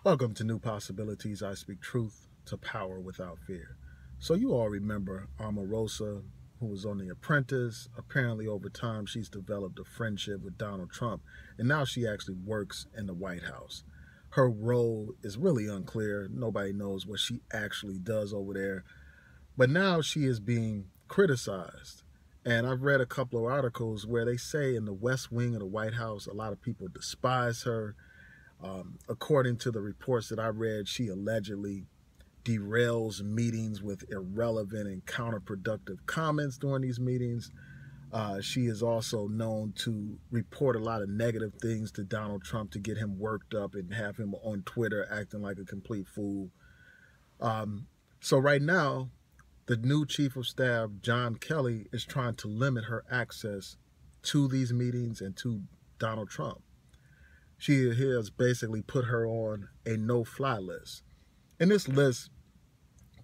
Welcome to New Possibilities. I speak truth to power without fear. So you all remember Omarosa, who was on The Apprentice. Apparently over time she's developed a friendship with Donald Trump, and now she actually works in the White House. Her role is really unclear. Nobody knows what she actually does over there. But now she is being criticized. And I've read a couple of articles where they say in the West Wing of the White House, a lot of people despise her. According to the reports that I read, she allegedly derails meetings with irrelevant and counterproductive comments during these meetings. She is also known to report a lot of negative things to Donald Trump to get him worked up and have him on Twitter acting like a complete fool. So right now, the new chief of staff, John Kelly, is trying to limit her access to these meetings and to Donald Trump. She has basically put her on a no-fly list. And this list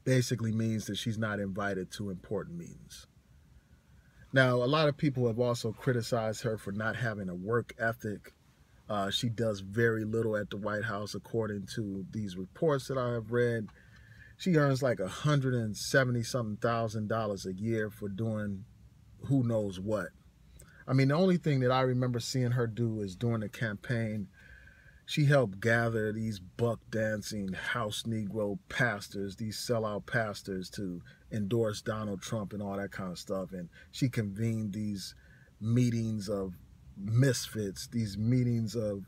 basically means that she's not invited to important meetings. Now, a lot of people have also criticized her for not having a work ethic. She does very little at the White House, according to these reports that I have read. She earns like $170-something thousand a year for doing who knows what. I mean, the only thing that I remember seeing her do is during the campaign, she helped gather these buck-dancing house Negro pastors, these sellout pastors, to endorse Donald Trump and all that kind of stuff. And she convened these meetings of misfits, these meetings of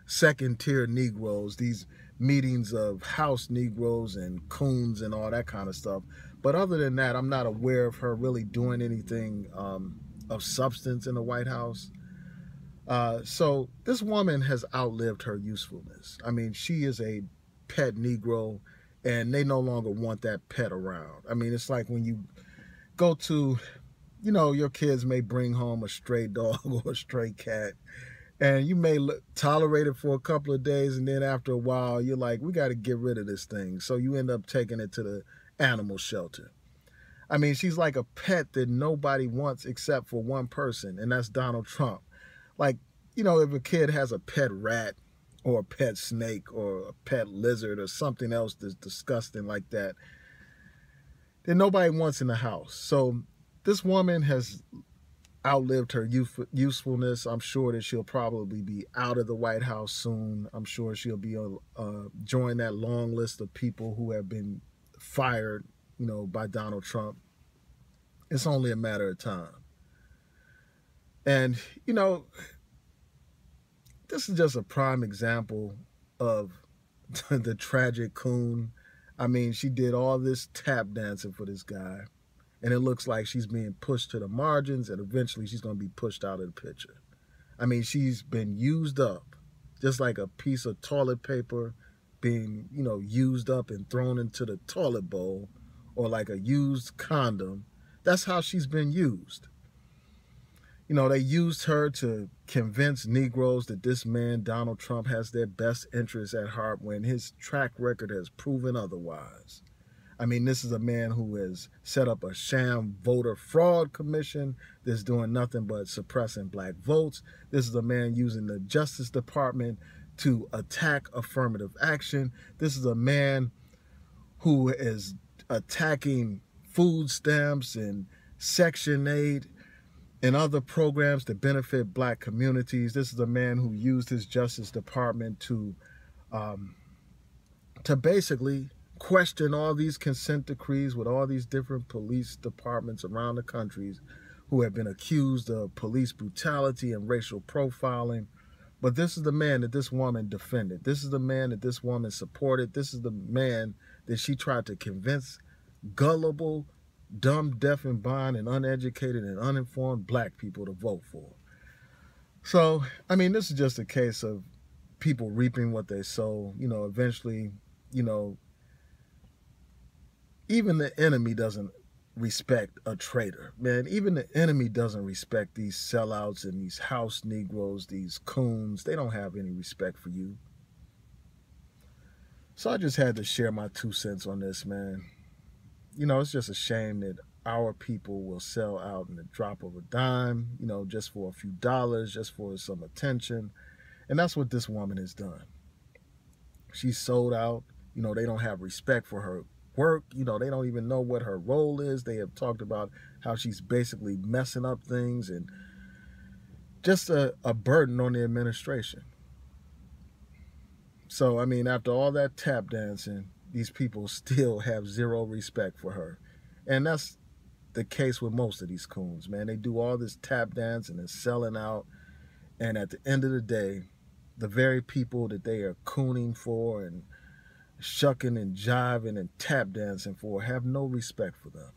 second-tier Negroes, these meetings of house Negroes and coons and all that kind of stuff. But other than that, I'm not aware of her really doing anything of substance in the White House. So this woman has outlived her usefulness. I mean, she is a pet Negro, and they no longer want that pet around. I mean, it's like when you go to, your kids may bring home a stray dog or a stray cat, and you may tolerate it for a couple of days, and then after a while, you're like, we got to get rid of this thing. So you end up taking it to the animal shelter. I mean, she's like a pet that nobody wants except for one person, and that's Donald Trump. Like, if a kid has a pet rat or a pet snake or a pet lizard or something else that's disgusting like that, then nobody wants in the house. So this woman has outlived her usefulness. I'm sure that she'll probably be out of the White House soon. I'm sure she'll be join that long list of people who have been fired, by Donald Trump. It's only a matter of time. And, this is just a prime example of the tragic coon. I mean, she did all this tap dancing for this guy, and it looks like she's being pushed to the margins, and eventually she's going to be pushed out of the picture. I mean, she's been used up, just like a piece of toilet paper being, used up and thrown into the toilet bowl, or like a used condom. That's how she's been used. They used her to convince Negroes that this man, Donald Trump, has their best interests at heart when his track record has proven otherwise. I mean, this is a man who has set up a sham voter fraud commission that's doing nothing but suppressing black votes. This is a man using the Justice Department to attack affirmative action. This is a man who is attacking food stamps and Section 8 and other programs that benefit black communities. This is a man who used his Justice Department to basically question all these consent decrees with all these different police departments around the country who have been accused of police brutality and racial profiling. But this is the man that this woman defended. This is the man that this woman supported. This is the man that she tried to convince gullible, dumb, deaf, and blind, and uneducated and uninformed black people to vote for. So, I mean, this is just a case of people reaping what they sow. Eventually, even the enemy doesn't respect a traitor, man. Even the enemy doesn't respect these sellouts and these house Negroes, these coons. They don't have any respect for you. So I just had to share my 2 cents on this, man. It's just a shame that our people will sell out in the drop of a dime, just for a few dollars, just for some attention. And that's what this woman has done. She's sold out. You know, they don't have respect for her work. You know, they don't even know what her role is. They have talked about how she's basically messing up things and just a burden on the administration. So, I mean, after all that tap dancing, these people still have zero respect for her. And that's the case with most of these coons, man. They do all this tap dancing and selling out. And at the end of the day, the very people that they are cooning for and shucking and jiving and tap dancing for have no respect for them.